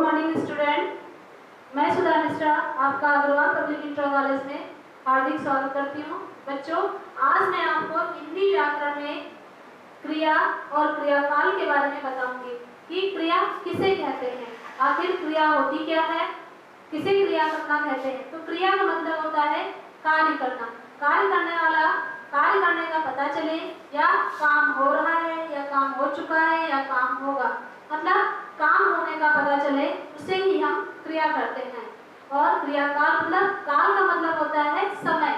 Morning student, मैं सुधा मिश्रा आपका Agarwal public inter college में हार्दिक स्वागत करती हूँ। बच्चों, आज मैं आपको हिंदी व्याकरण में क्रिया और क्रियाकाल के बारे में बताऊंगी कि क्रिया किसे कहते हैं, आखिर क्रिया होती क्या है, किसे क्रिया करना कहते हैं। तो क्रिया का मतलब होता है कार्य करना, कार्य करने वाला, कार्य करने का पता चले या काम हो रहा है या काम हो चुका है या काम होगा, मतलब काम होने का पता चले उसे ही हम क्रिया करते हैं। और क्रियाकाल मतलब काल का मतलब होता है समय,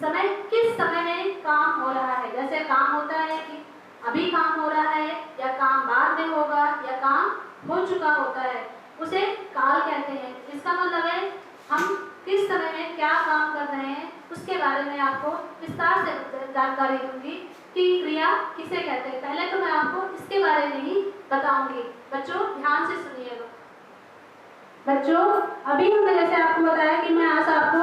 समय किस समय में काम हो रहा है। जैसे काम होता है कि अभी काम हो रहा है या काम बाद में होगा या काम हो चुका होता है, उसे काल कहते हैं। इसका मतलब है हम किस समय में क्या काम कर रहे हैं, उसके बारे में आपको विस्तार से जानकारी दूंगी कि क्रिया किसे कहते हैं। पहले तो मैं आपको इसके बारे में ही बताऊंगी। बच्चों ध्यान से सुनिएगा। बच्चों, अभी हमने जैसे आपको बताया कि मैं आज आपको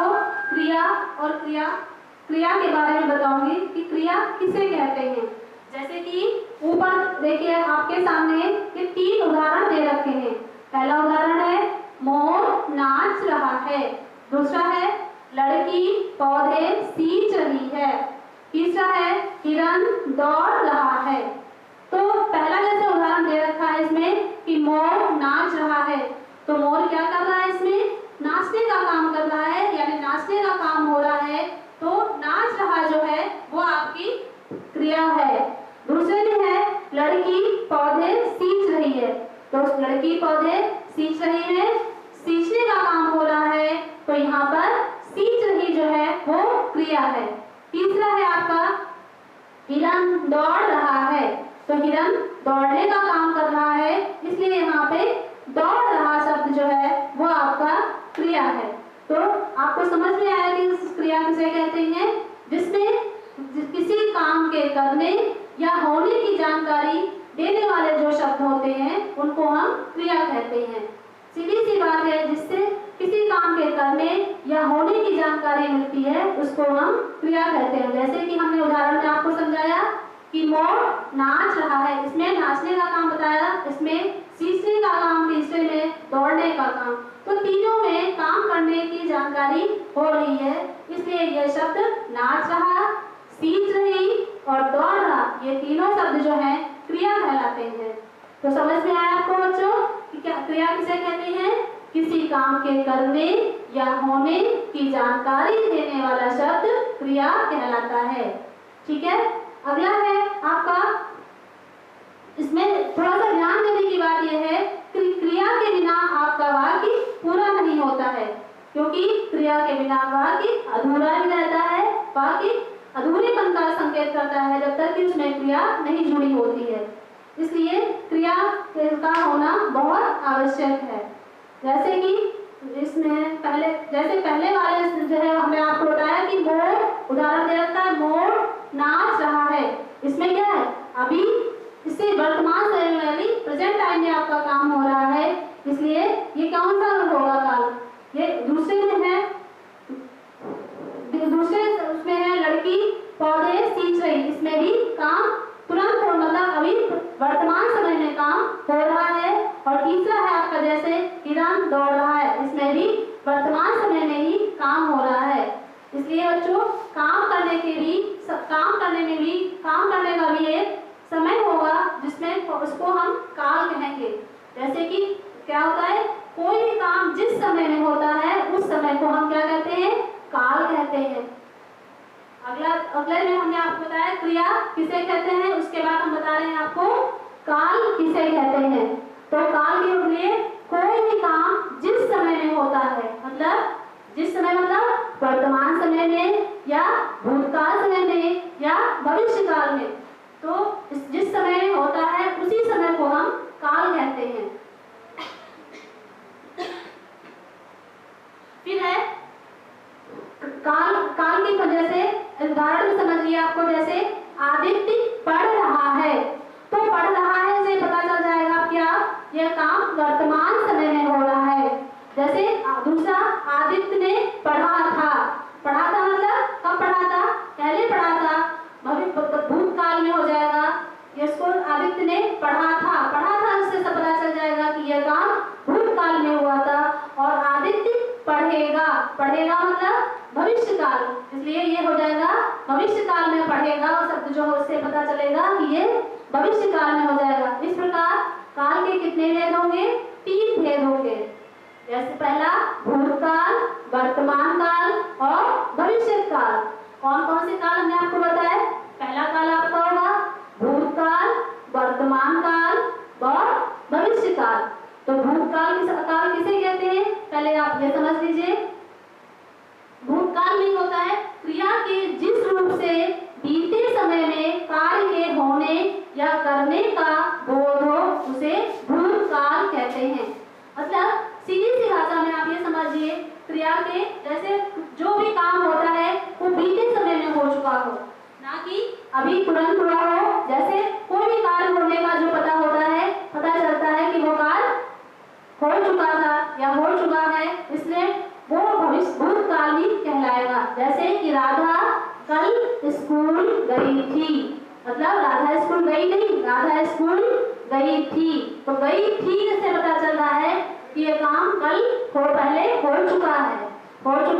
क्रिया और क्रिया के बारे में बताऊंगी कि क्रिया किसे कहते हैं। जैसे कि ऊपर देखिए आपके सामने ये 3 उदाहरण दे रखे हैं। पहला उदाहरण है मोर नाच रहा है, दूसरा है लड़की पौधे सींच रही है, तीसरा है हिरन दौड़ रहा है। तो पहला जैसे उदाहरण दे रखा है इसमें कि मोर नाच रहा है, तो मोर क्या कर रहा है, इसमें नाचने का काम कर रहा है, यानी नाचने का काम हो रहा है। तो नाच रहा जो है वो आपकी क्रिया है। दूसरे में है लड़की पौधे सींच रही है, तो लड़की पौधे सींच रही है, सींचने का काम हो रहा है, तो यहाँ पर सींच रही जो है वो क्रिया है। तीसरा है आपका हिरन दौड़ रहा है, तो हिरन दौड़ने का काम कर रहा है, इसलिए यहाँ पे दौड़ रहा शब्द जो है वो आपका क्रिया है। तो आपको समझ में आया कि इस क्रिया किसे कहते हैं, जिसमें किसी काम के करने या होने की जानकारी देने वाले जो शब्द होते हैं उनको हम क्रिया कहते हैं। सीधी सी बात है, जिससे किसी काम के करने या होने की जानकारी मिलती है उसको हम क्रिया कहते हैं। जैसे कि हमने उदाहरण में आपको समझाया कि मोर नाच रहा है, इसमें नाचने का काम बताया, इसमें सींचने का काम, तीसरे में दौड़ने का काम। तो तीनों में काम करने की जानकारी हो रही है, इसलिए यह शब्द नाच रहा, सींच रही और दौड़ रहा, ये तीनों शब्द जो हैं क्रिया कहलाते हैं। तो समझ में आया आपको बच्चों कि क्या क्रिया किसे कहते हैं, किसी काम के करने या होने की जानकारी देने वाला शब्द क्रिया कहलाता है। ठीक है, अगला है आपका, इसमें थोड़ा सा ध्यान देने की बात यह है कि क्रिया के बिना आपका वाक्य पूरा नहीं होता है, क्योंकि क्रिया के बिना वाक्य अधूरा ही रहता है। वाक्य अधूरेपन का संकेत करता है जब तक कि उसमें क्रिया नहीं जुड़ी होती है, इसलिए क्रिया का होना बहुत आवश्यक है। जैसे कि इसमें पहले वाले जो है हमने आपको बताया कि मोर उदाहरण दे रखा है, मोर नाच रहा है, इसमें क्या है, अभी इससे वर्तमान समय में यानी प्रेजेंट टाइम में आपका काम हो रहा है, इसलिए ये कौन सा होगा काल। ये दूसरे में है, दूसरे उसमें है लड़की पौधे सींच रही, इसमें भी काम तुरंत हो, मतलब अभी वर्तमान समय में काम हो रहा है। और तीसरा है आपका जैसे हिरन दौड़ रहा है, इसमें भी वर्तमान समय में ही काम हो रहा है। इसलिए बच्चों काम करने का भी एक समय होगा जिसमें उसको हम काल कहेंगे। जैसे कि क्या होता है, कोई भी काम जिस समय में होता है उस समय को हम क्या कहते हैं, काल कहते हैं। अगले में हमने आपको बताया क्रिया किसे कहते हैं, उसके बाद हम बता रहे हैं आपको काल किसे कहते हैं। तो काल के लिए कोई भी काम जिस समय में होता है, मतलब जिस समय मतलब वर्तमान समय में या भूतकाल समय में या भविष्य काल में, तो जिस समय में होता है उसी समय को हम काल कहते हैं। फिर है काल की वजह से उदाहरण में समझिए आपको, जैसे आदित्य पढ़ रहा है, तो पढ़ रहा है से पता चल जाएगा क्या, यह काम वर्तमान समय में हो रहा है। जैसे दूसरा आदित्य ने पढ़ा था मतलब कब पढ़ा था, पहले पढ़ा था, भूतकाल में हो जाएगा। इसको आदित्य ने पढ़ा था उससे सब पता चल जाएगा कि यह काम भूतकाल में पढ़ेगा मतलब भविष्य काल, इसलिए ये हो जाएगा भविष्य काल में पढ़ेगा, और शब्द जो है उससे पता चलेगा कि ये भविष्य काल में हो जाएगा। इस प्रकार काल के कितने भेद होंगे? 3 भेद होंगे। जैसे पहला भूतकाल, वर्तमान काल और भविष्य काल। कौन कौन से काल हमने आपको बताया? पहला काल आपका होगा भूतकाल, वर्तमान काल और भविष्य काल। तो भूतकाल किसे कहते हैं? पहले आप ये समझ लीजिए। भूतकाल में होता है क्रिया के जिस रूप से बीते समय में कार्य के होने या करने का बोध हो, उसे भूतकाल कहते हैं। मतलब सीधी सी भाषा में आप ये समझिए, क्रिया के जैसे जो भी काम होता है वो बीते समय में हो चुका हो, ना कि अभी तुरंत हुआ हो। जैसे कोई भी कार्य होने का जो पता होता है, पता चलता है कि वो कार्य हो चुका था या हो चुका है, इसलिए वो भविष्य भूतकाल ही कहलाएगा। जैसे कि राधा कल स्कूल गई थी, मतलब राधा स्कूल गई नहीं, राधा स्कूल गई थी। तो गई थी से पता चल रहा है कि ये काम कल पहले हो चुका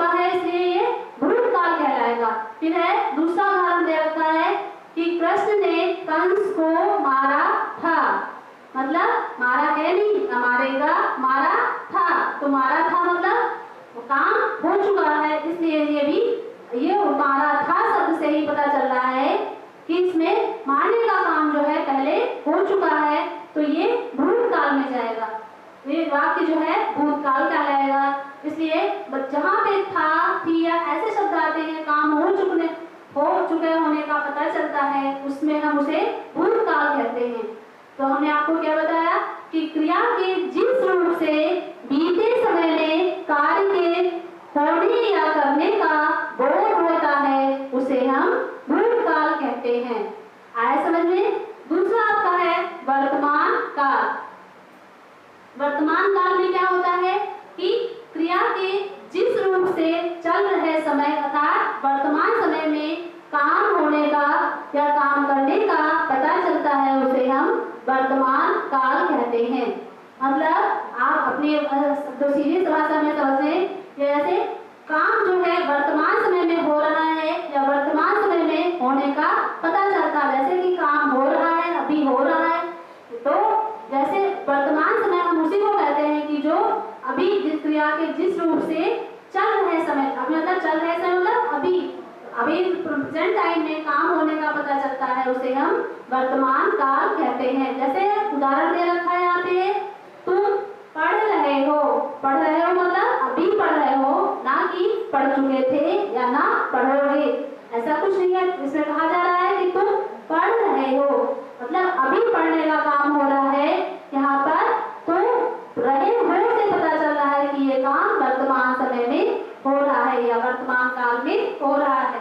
है, इसलिए ये भूतकाल कहलाएगा। फिर है दूसरा उदाहरण दे रखा है कि कृष्ण ने कंस को मारा था, मतलब मारा है नहीं, मारेगा, मारा था। तो मारा था मतलब वो काम हो चुका है, इसलिए ये मारा था शब्द से ही पता चल रहा है कि इसमें मारने का काम जो है पहले हो चुका है, तो ये भूतकाल में जाएगा। ये वाक्य जो है भूतकाल कहलाएगा। इसलिए जहाँ पे था, थी या ऐसे शब्द आते हैं काम हो चुके होने का पता चलता है, उसमें हम उसे भूतकाल कहते हैं। तो हमने आपको क्या बताया कि क्रिया के जिस रूप से बीते समय में कार्य के होने या करने का बोध होता है, उसे हम भूतकाल कहते हैं। आया समझ में? दूसरा आपका है वर्तमान काल। वर्तमान काल में क्या होता है कि क्रिया के जिस रूप से चल रहे समय अर्थात वर्तमान समय में काम होने का या काम करने का पता चलता है, उसे हम वर्तमान काल कहते हैं। मतलब आप अपने जो सीधी भाषा में समझें, जैसे काम जो है वर्तमान समय में हो रहा है या वर्तमान समय में होने का पता चलता है। जैसे कि काम हो रहा है, अभी हो रहा है, तो जैसे वर्तमान समय हम उसी को कहते हैं कि जो अभी जिस क्रिया के जिस रूप से चल रहे समय, अभी मतलब चल रहे समय मतलब अभी प्रेजेंट टाइम में काम होने का पता चलता है, उसे हम वर्तमान काल कहते हैं। जैसे उदाहरण दे रखा है यहाँ पे, तुम पढ़ रहे हो मतलब अभी पढ़ रहे हो, ना कि पढ़ चुके थे या ना पढ़ोगे, ऐसा कुछ नहीं है। इसमें कहा जा रहा है कि तुम पढ़ रहे हो, मतलब अभी पढ़ने का काम हो रहा है। यहाँ पर तो रहे हो से पता चल रहा है कि ये काम वर्तमान समय में हो रहा है या वर्तमान काल में हो रहा है।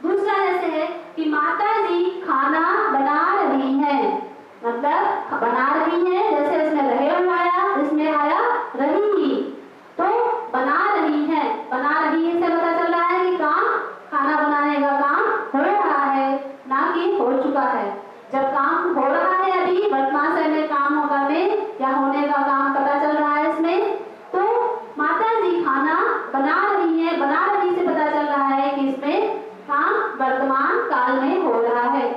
दूसरा ऐसे है कि माता जी खाना बना रही हैं, मतलब बना रही है, जैसे इसमें रहे हुआ आया, इसमें आया रही, तो बना रही है से पता चल रहा है कि काम खाना बनाने का काम हो रहा है, ना कि हो चुका है। जब काम हो रहा है अभी वर्तमान समय में काम करने या होने का काम पता चल रहा है इसमें, तो माता जी खाना बना रही है, बना रही से पता चल रहा है कि इसमें काम वर्तमान काल में हो रहा है।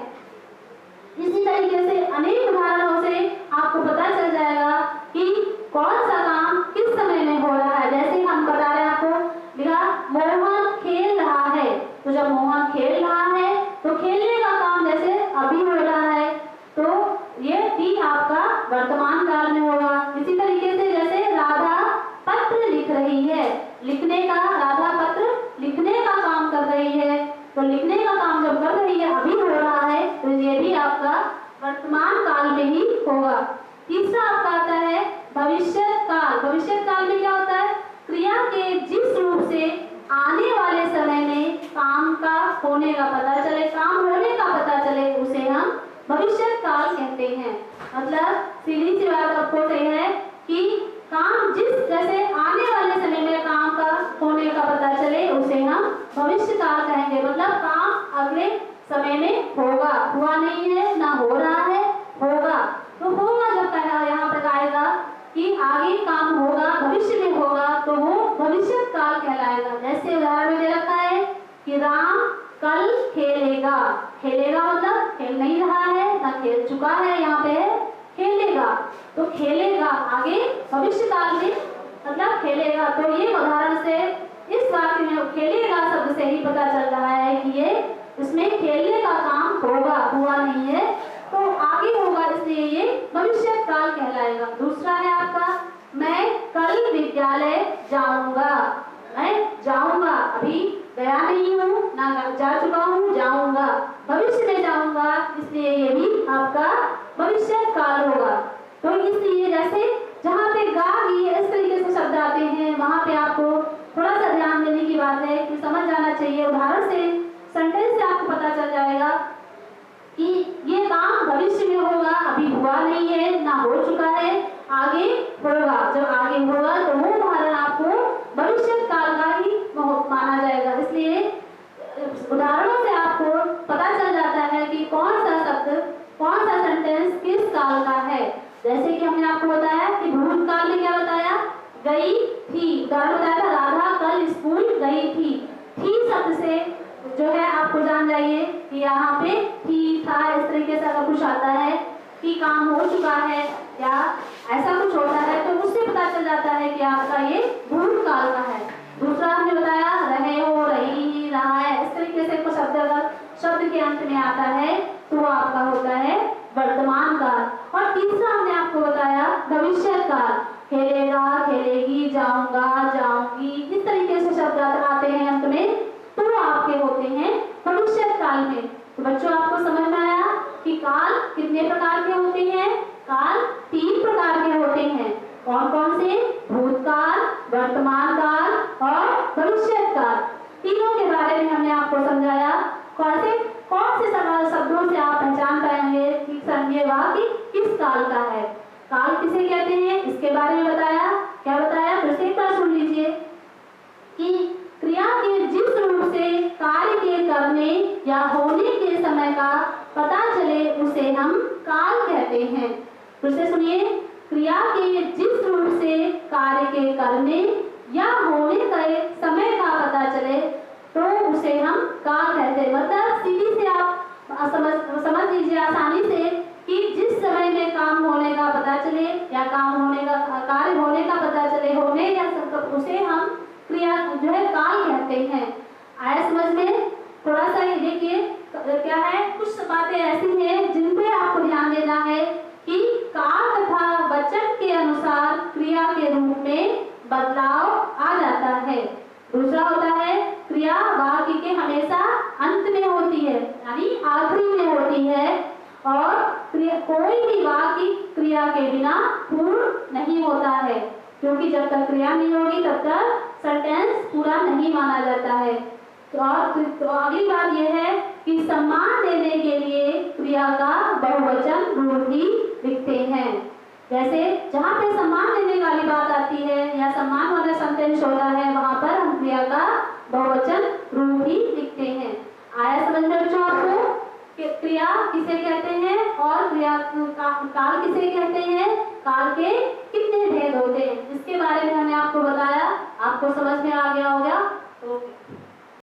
इसी तरीके से अनेक उदाहरणों से आपको पता चल जाएगा कि कौन सा काम किस समय में हो रहा है। जैसे हम बता रहे हैं आपको, लिखा मोहन खेल रहा है, तो जब मोहन खेल रहा है तो खेलने का काम जैसे अभी हो रहा है, तो ये भी आपका वर्तमान काल में होगा। इसी तरीके से जैसे राधा पत्र लिख रही है, लिखने का, राधा पत्र लिखने का काम कर रही है, तो लिखने का काम जब कर रही है अभी हो रहा है, तो ये भी आपका वर्तमान काल में ही होगा। तीसरा आपका आता है भविष्य काल। भविष्य काल में क्या होता है? क्रिया के जिस रूप से आने वाले समय में काम का होने का पता चले, काम होने का पता चले, उसे हम भविष्य काल कहते हैं। मतलब सीधी सी बात आपको सही है कि काम जिस जैसे आने वाले समय में काम का होने का पता चले, उसे हम भविष्य काल कहेंगे। मतलब काम अगले समय में होगा, हुआ नहीं है ना हो रहा है, होगा। तो होगा जब यहाँ पर आएगा कि आगे काम होगा, भविष्य में होगा, तो वो भविष्य काल कहलाएगा। कहलाएगा। जैसे उदाहरण में दे रखा है कि राम कल खेलेगा। खेलेगा मतलब खेल नहीं रहा है, ना खेल चुका है, यहाँ पे है खेलेगा। तो खेलेगा आगे भविष्य काल में मतलब खेलेगा। तो ये उदाहरण से इस वाक्य में खेलेगा शब्द से ही पता चल रहा है कि ये इसमें खेलने का काम होगा, हुआ नहीं है, तो आगे होगा, इसलिए ये भविष्य काल कहलाएगा। दूसरा है आपका मैं कल विद्यालय जाऊंगा। मैं जाऊंगा, अभी गया नहीं हूँ, ना जा चुका हूँ, जाऊंगा, भविष्य में जाऊंगा, इसलिए ये भी आपका भविष्य काल होगा। तो इसलिए जैसे जहाँ पे गा गी इस तरीके से शब्द आते हैं, वहाँ पे आपको थोड़ा सा ध्यान देने की बात है कि समझ जाना चाहिए। उदाहरण से सेंटेंस से आपको पता चल जाएगा कि ये काम भविष्य में होगा, अभी हुआ नहीं है, ना हो चुका है, आगे होगा। जब आगे होगा तो वो उदाहरण आपको भविष्य काल का ही माना जाएगा। इसलिए उदाहरणों से आपको पता चल जाता है कि कौन सा शब्द, कौन सा सेंटेंस किस काल का है। जैसे कि हमने आपको बताया कि भूतकाल में क्या बताया, गई थी। उदाहरण बताया था राधा कल स्कूल गई थी शब्द से जो है आपको जान जाइए कि यहाँ पे थी, था, इस तरीके से अगर कुछ आता है कि काम हो चुका है या ऐसा कुछ होता है तो उससे पता चल जाता है कि आपका ये भूतकाल का है। दूसरा हमने बताया रहे हो, रही, रहा है, इस तरीके से कोई शब्द अगर शब्द के अंत में आता है तो वो आपका होता है वर्तमान काल। और तीसरा हमने आपको बताया भविष्य काल, खेलेगा, खेलेगी, जाऊंगा, जाऊंगी, इस तरीके से शब्द आते हैं अंत में तो वो आपके होते हैं भविष्य काल में। तो बच्चों आपको समझ में आया कि काल कितने प्रकार के होते हैं। काल 3 प्रकार के होते हैं। कौन कौन से? भूतकाल, वर्तमान काल और भविष्य काल। तीनों के बारे में हमने आपको समझाया। कौन से शब्दों से आप पहचान पाएंगे कि ये वाक्य किस काल का है। काल किसे कहते हैं इसके बारे में बताया। क्या बताया? फिर से एक बार सुन लीजिए कि क्रिया के जिस रूप से कार्य के करने या होने के समय का पता चले उसे हम काल कहते हैं। फिर से सुनिए, क्रिया के जिस रूप से कार्य के करने या होने के समय का पता चले तो उसे हम काल कहते हैं। मतलब सीधी से आप समझ लीजिए आसानी से कि जिस समय में काम होने का पता चले या काम होने का कार्य होने का पता चले, होने या उसे हम क्रिया जो है काल कहते हैं। आया समझ में? थोड़ा सा ये देखिए क्या है, कुछ बातें ऐसी हैं जिन पे आपको ध्यान देना है कि काल तथा वचन के अनुसार क्रिया के रूप में बदलाव आ जाता है। दूसरा होता है क्रिया वाक्य के हमेशा अंत में होती है, यानी आखिरी में होती है, और कोई भी वाक्य क्रिया के बिना पूर्ण नहीं होता है, क्योंकि जब तक क्रिया नहीं होगी तब तक सेंटेंस पूरा नहीं माना जाता है। तो अगली बात यह है कि सम्मान देने के लिए क्रिया का बहुवचन रूप ही लिखते हैं। जैसे जहाँ पे सम्मान देने वाली बात आती है या सम्मान वाला सेंटेंस होता है वहाँ पर हम क्रिया का बहुवचन रूप ही लिखते हैं। आया समझ में बच्चों आपको? क्रिया किसे कहते हैं और क्रिया काल किसे कहते हैं, काल के कितने भेद होते हैं, इसके बारे में हमने आपको बताया। आपको समझ में आ गया होगा? ओके।